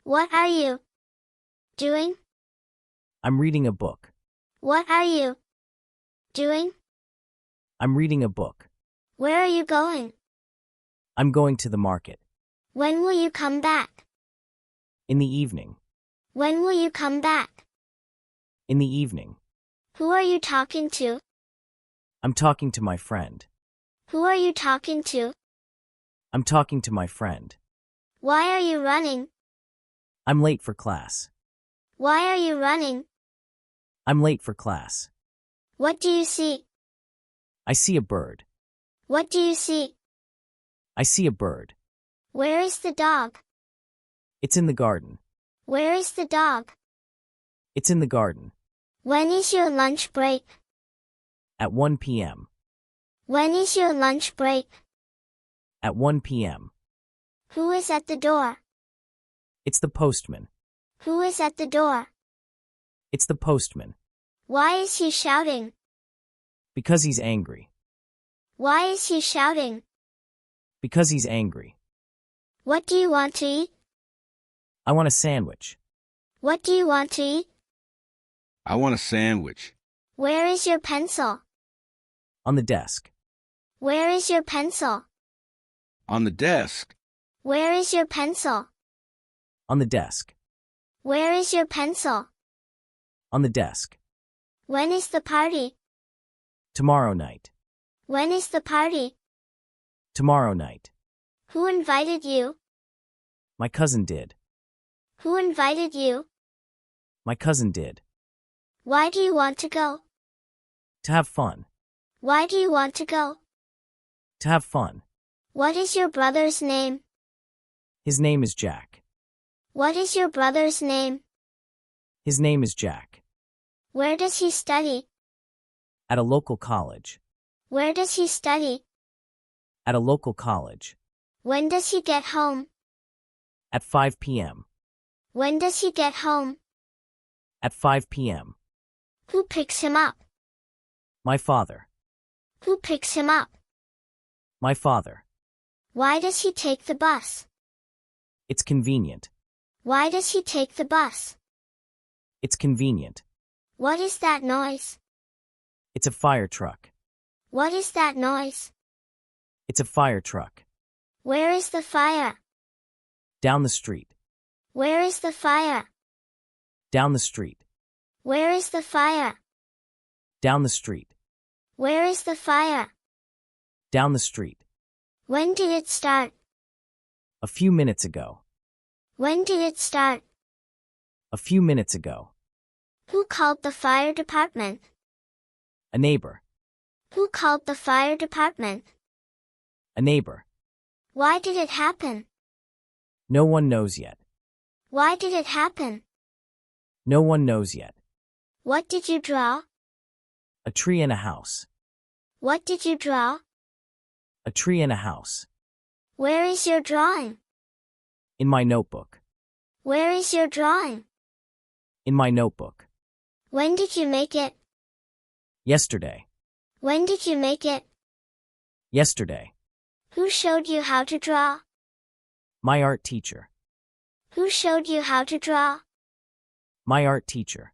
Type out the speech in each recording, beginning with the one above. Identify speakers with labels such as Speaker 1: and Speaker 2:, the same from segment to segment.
Speaker 1: What are you doing?
Speaker 2: I'm reading a book.
Speaker 1: What are you doing?
Speaker 2: I'm reading a book.
Speaker 1: Where are you going?
Speaker 2: I'm going to the market.
Speaker 1: When will you come back?
Speaker 2: In the evening.
Speaker 1: When will you come back?
Speaker 2: In the evening.
Speaker 1: Who are you talking to?
Speaker 2: I'm talking to my friend.
Speaker 1: Who are you talking to?
Speaker 2: I'm talking to my friend.
Speaker 1: Why are you running?
Speaker 2: I'm late for class.
Speaker 1: Why are you running?
Speaker 2: I'm late for class.
Speaker 1: What do you see?
Speaker 2: I see a bird.
Speaker 1: What do you see?
Speaker 2: I see a bird.
Speaker 1: Where is the dog?
Speaker 2: It's in the garden.
Speaker 1: Where is the dog?
Speaker 2: It's in the garden.
Speaker 1: When is your lunch break?
Speaker 2: At 1 p.m.
Speaker 1: When is your lunch break?
Speaker 2: At 1 p.m.
Speaker 1: Who is at the door?
Speaker 2: It's the postman.
Speaker 1: Who is at the door?
Speaker 2: It's the postman.
Speaker 1: Why is he shouting?
Speaker 2: Because he's angry.
Speaker 1: Why is he shouting?
Speaker 2: Because he's angry.
Speaker 1: What do you want to eat?
Speaker 2: I want a sandwich.
Speaker 1: What do you want to eat?
Speaker 3: I want a sandwich.
Speaker 1: Where is your pencil?
Speaker 2: On the desk.
Speaker 1: Where is your pencil?
Speaker 3: On the desk.
Speaker 1: Where is your pencil?
Speaker 2: On the desk.
Speaker 1: Where is your pencil?
Speaker 2: On the desk.
Speaker 1: When is the party?
Speaker 2: Tomorrow night.
Speaker 1: When is the party?
Speaker 2: Tomorrow night.
Speaker 1: Who invited you?
Speaker 2: My cousin did.
Speaker 1: Who invited you?
Speaker 2: My cousin did.
Speaker 1: Why do you want to go?
Speaker 2: To have fun.
Speaker 1: Why do you want to go?
Speaker 2: To have fun.
Speaker 1: What is your brother's name?
Speaker 2: His name is Jack.
Speaker 1: What is your brother's name?
Speaker 2: His name is Jack.
Speaker 1: Where does he study?
Speaker 2: At a local college.
Speaker 1: Where does he study?
Speaker 2: At a local college.
Speaker 1: When does he get home?
Speaker 2: At 5 p.m.
Speaker 1: When does he get home?
Speaker 2: At 5 p.m.
Speaker 1: Who picks him up?
Speaker 2: My father.
Speaker 1: Who picks him up?
Speaker 2: My father.
Speaker 1: Why does he take the bus?
Speaker 2: It's convenient.
Speaker 1: Why does he take the bus?
Speaker 2: It's convenient.
Speaker 1: What is that noise?
Speaker 2: It's a fire truck.
Speaker 1: What is that noise?
Speaker 2: It's a fire truck.
Speaker 1: Where is the fire?
Speaker 2: Down the street.
Speaker 1: Where is the fire?
Speaker 2: Down the street.
Speaker 1: Where is the fire?
Speaker 2: Down the street.
Speaker 1: Where is the fire?
Speaker 2: Down the street.
Speaker 1: When did it start?
Speaker 2: A few minutes ago.
Speaker 1: When did it start?
Speaker 2: A few minutes ago.
Speaker 1: Who called the fire department?
Speaker 2: A neighbor.
Speaker 1: Who called the fire department?
Speaker 2: A neighbor.
Speaker 1: Why did it happen?
Speaker 2: No one knows yet.
Speaker 1: Why did it happen?
Speaker 2: No one knows yet.
Speaker 1: What did you draw?
Speaker 2: A tree and a house.
Speaker 1: What did you draw?
Speaker 2: A tree and a house.
Speaker 1: Where is your drawing?
Speaker 2: In my notebook.
Speaker 1: Where is your drawing?
Speaker 2: In my notebook.
Speaker 1: When did you make it?
Speaker 2: Yesterday.
Speaker 1: When did you make it?
Speaker 2: Yesterday.
Speaker 1: Who showed you how to draw?
Speaker 2: My art teacher.
Speaker 1: Who showed you how to draw?
Speaker 2: My art teacher.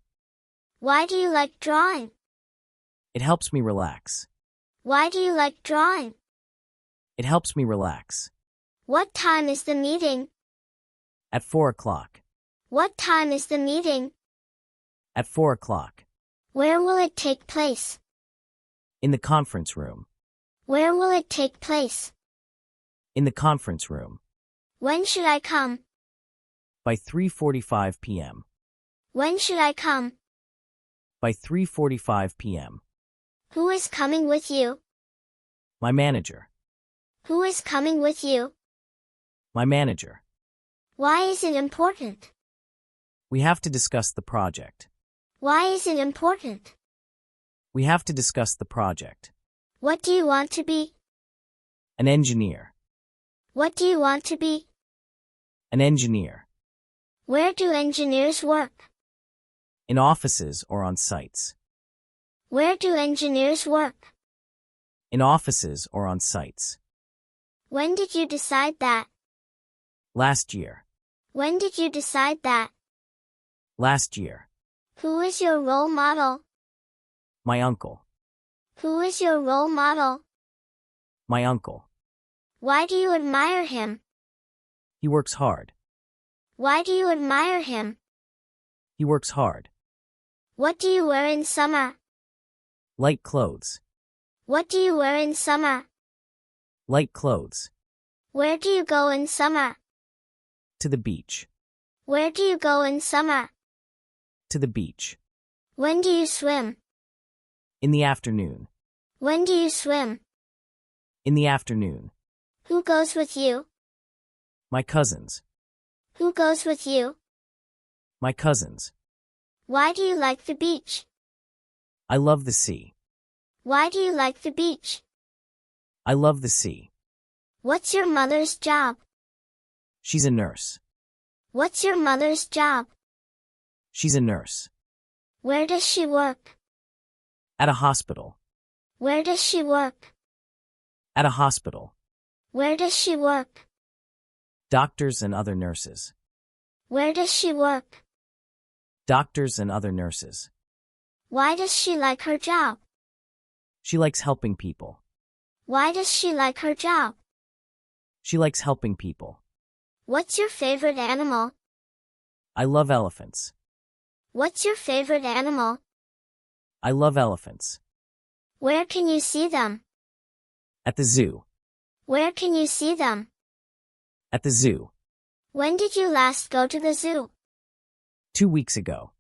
Speaker 1: Why do you like drawing?
Speaker 2: It helps me relax.
Speaker 1: Why do you like drawing?
Speaker 2: It helps me relax.
Speaker 1: What time is the meeting?
Speaker 2: At 4 o'clock.
Speaker 1: What time is the meeting?
Speaker 2: At 4 o'clock.
Speaker 1: Where will it take place?
Speaker 2: In the conference room.
Speaker 1: Where will it take place?
Speaker 2: In the conference room.
Speaker 1: When should I come?
Speaker 2: By 3:45 p.m.
Speaker 1: When should I come?
Speaker 2: By 3:45 p.m.
Speaker 1: Who is coming with you?
Speaker 2: My manager.
Speaker 1: Who is coming with you?
Speaker 2: My manager.
Speaker 1: Why is it important?
Speaker 2: We have to discuss the project.
Speaker 1: Why is it important?
Speaker 2: We have to discuss the project.
Speaker 1: What do you want to be?
Speaker 2: An engineer.
Speaker 1: What do you want to be?
Speaker 2: An engineer.
Speaker 1: Where do engineers work?
Speaker 2: In offices or on sites.
Speaker 1: Where do engineers work?
Speaker 2: In offices or on sites.
Speaker 1: When did you decide that?
Speaker 2: Last year.
Speaker 1: When did you decide that?
Speaker 2: Last year.
Speaker 1: Who is your role model?
Speaker 2: My uncle.
Speaker 1: Who is your role model?
Speaker 2: My uncle.
Speaker 1: Why do you admire him?
Speaker 2: He works hard.
Speaker 1: Why do you admire him?
Speaker 2: He works hard.
Speaker 1: What do you wear in summer?
Speaker 2: Light clothes.
Speaker 1: What do you wear in summer?
Speaker 2: Light clothes.
Speaker 1: Where do you go in summer?
Speaker 2: To the beach.
Speaker 1: Where do you go in summer?
Speaker 2: To the beach.
Speaker 1: When do you swim?
Speaker 2: In the afternoon.
Speaker 1: When do you swim?
Speaker 2: In the afternoon.
Speaker 1: Who goes with you?
Speaker 2: My cousins.
Speaker 1: Who goes with you?
Speaker 2: My cousins.
Speaker 1: Why do you like the beach?
Speaker 2: I love the sea.
Speaker 1: Why do you like the beach?
Speaker 2: I love the sea.
Speaker 1: What's your mother's job?
Speaker 2: She's a nurse.
Speaker 1: What's your mother's job?
Speaker 2: She's a nurse.
Speaker 1: Where does she work?
Speaker 2: At a hospital.
Speaker 1: Where does she work?
Speaker 2: At a hospital.
Speaker 1: Where does she work?
Speaker 2: Doctors and other nurses.
Speaker 1: Where does she work?
Speaker 2: Doctors and other nurses.
Speaker 1: Why does she like her job?
Speaker 2: She likes helping people.
Speaker 1: Why does she like her job?
Speaker 2: She likes helping people.
Speaker 1: What's your favorite animal?
Speaker 2: I love elephants.
Speaker 1: What's your favorite animal?
Speaker 2: I love elephants.
Speaker 1: Where can you see them?
Speaker 2: At the zoo.
Speaker 1: Where can you see them?
Speaker 2: At the zoo.
Speaker 1: When did you last go to the zoo?
Speaker 2: 2 weeks ago.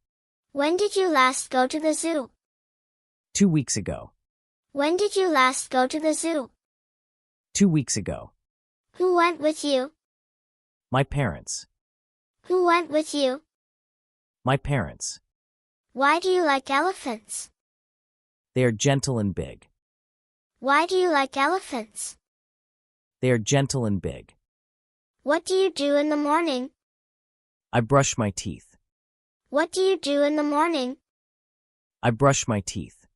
Speaker 1: When did you last go to the zoo?
Speaker 2: 2 weeks ago.
Speaker 1: When did you last go to the zoo?
Speaker 2: 2 weeks ago.
Speaker 1: Who went with you?
Speaker 2: My parents.
Speaker 1: Who went with you?
Speaker 2: My parents.
Speaker 1: Why do you like elephants?
Speaker 2: They are gentle and big.
Speaker 1: Why do you like elephants?
Speaker 2: They are gentle and big.
Speaker 1: What do you do in the morning?
Speaker 2: I brush my teeth.
Speaker 1: What do you do in the morning?
Speaker 2: I brush my teeth.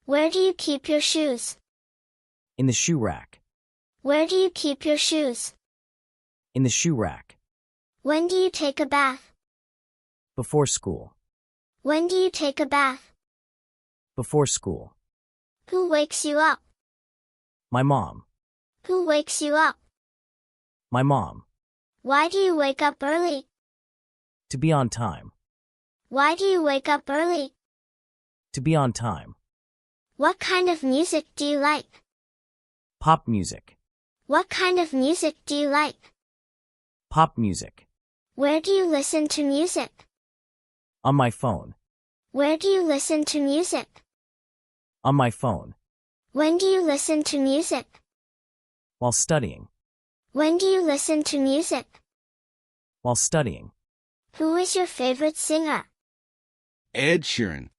Speaker 1: Where do you keep your shoes?
Speaker 2: In the shoe rack.
Speaker 1: Where do you keep your shoes?
Speaker 2: In the shoe rack.
Speaker 1: When do you take a bath?
Speaker 2: Before school.
Speaker 1: When do you take a bath?
Speaker 2: Before school.
Speaker 1: Who wakes you up?
Speaker 2: My mom.
Speaker 1: Who wakes you up?
Speaker 2: My mom.
Speaker 1: Why do you wake up early?
Speaker 2: To be on time.
Speaker 1: Why do you wake up early?
Speaker 2: To be on time.
Speaker 1: What kind of music do you like?
Speaker 2: Pop music.
Speaker 1: What kind of music do you like?
Speaker 2: Pop music.
Speaker 1: Where do you listen to music?
Speaker 2: On my phone.
Speaker 1: Where do you listen to music?
Speaker 2: On my phone.
Speaker 1: When do you listen to music?
Speaker 2: While studying.
Speaker 1: When do you listen to music?
Speaker 2: While studying.
Speaker 1: Who is your favorite singer?
Speaker 3: Ed Sheeran.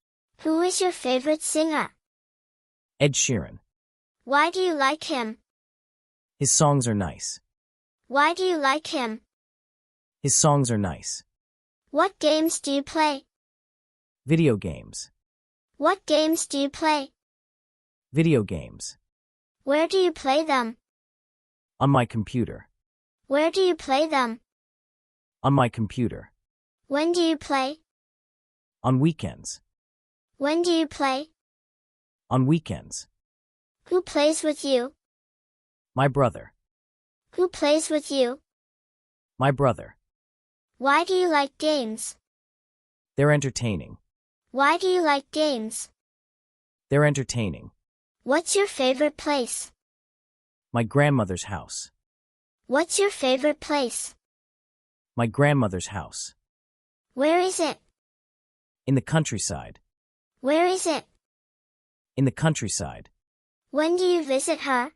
Speaker 1: Who is your favorite singer?
Speaker 2: Ed Sheeran.
Speaker 1: Why do you like him?
Speaker 2: His songs are nice.
Speaker 1: Why do you like him?
Speaker 2: His songs are nice.
Speaker 1: What games do you play?
Speaker 2: Video games.
Speaker 1: What games do you play?
Speaker 2: Video games.
Speaker 1: Where do you play them?
Speaker 2: On my computer.
Speaker 1: Where do you play them?
Speaker 2: On my computer.
Speaker 1: When do you play?
Speaker 2: On weekends.
Speaker 1: When do you play?
Speaker 2: On weekends.
Speaker 1: Who plays with you?
Speaker 2: My brother.
Speaker 1: Who plays with you?
Speaker 2: My brother.
Speaker 1: Why do you like games?
Speaker 2: They're entertaining.
Speaker 1: Why do you like games?
Speaker 2: They're entertaining.
Speaker 1: What's your favorite place?
Speaker 2: My grandmother's house.
Speaker 1: What's your favorite place?
Speaker 2: My grandmother's house.
Speaker 1: Where is it?
Speaker 2: In the countryside.
Speaker 1: Where is it?
Speaker 2: In the countryside.
Speaker 1: When do you visit her?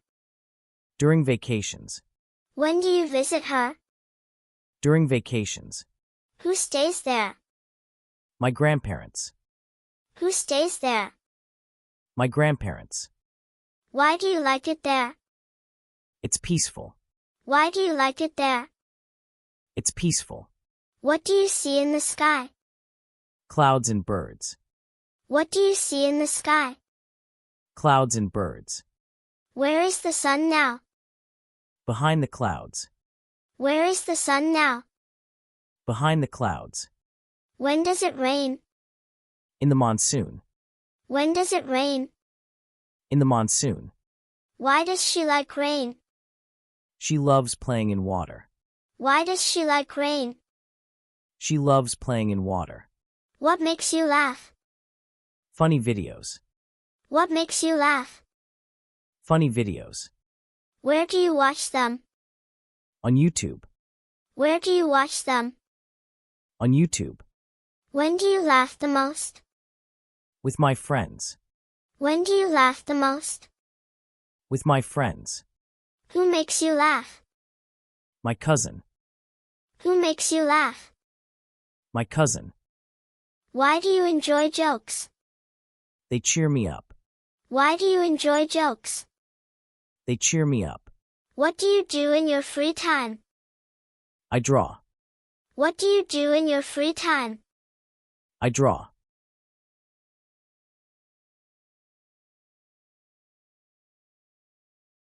Speaker 2: During vacations.
Speaker 1: When do you visit her?
Speaker 2: During vacations.
Speaker 1: Who stays there?
Speaker 2: My grandparents.
Speaker 1: Who stays there?
Speaker 2: My grandparents.
Speaker 1: Why do you like it there?
Speaker 2: It's peaceful.
Speaker 1: Why do you like it there?
Speaker 2: It's peaceful.
Speaker 1: What do you see in the sky?
Speaker 2: Clouds and birds.
Speaker 1: What do you see in the sky?
Speaker 2: Clouds and birds.
Speaker 1: Where is the sun now?
Speaker 2: Behind the clouds.
Speaker 1: Where is the sun now?
Speaker 2: Behind the clouds.
Speaker 1: When does it rain?
Speaker 2: In the monsoon.
Speaker 1: When does it rain?
Speaker 2: In the monsoon.
Speaker 1: Why does she like rain?
Speaker 2: She loves playing in water.
Speaker 1: Why does she like rain?
Speaker 2: She loves playing in water.
Speaker 1: What makes you laugh?
Speaker 2: Funny videos.
Speaker 1: What makes you laugh?
Speaker 2: Funny videos.
Speaker 1: Where do you watch them?
Speaker 2: On YouTube.
Speaker 1: Where do you watch them?
Speaker 2: On YouTube.
Speaker 1: When do you laugh the most?
Speaker 2: With my friends.
Speaker 1: When do you laugh the most?
Speaker 2: With my friends.
Speaker 1: Who makes you laugh?
Speaker 2: My cousin.
Speaker 1: Who makes you laugh?
Speaker 2: My cousin.
Speaker 1: Why do you enjoy jokes?
Speaker 2: They cheer me up.
Speaker 1: Why do you enjoy jokes?
Speaker 2: They cheer me up.
Speaker 1: What do you do in your free time?
Speaker 2: I draw.
Speaker 1: What do you do in your free time?
Speaker 2: I draw.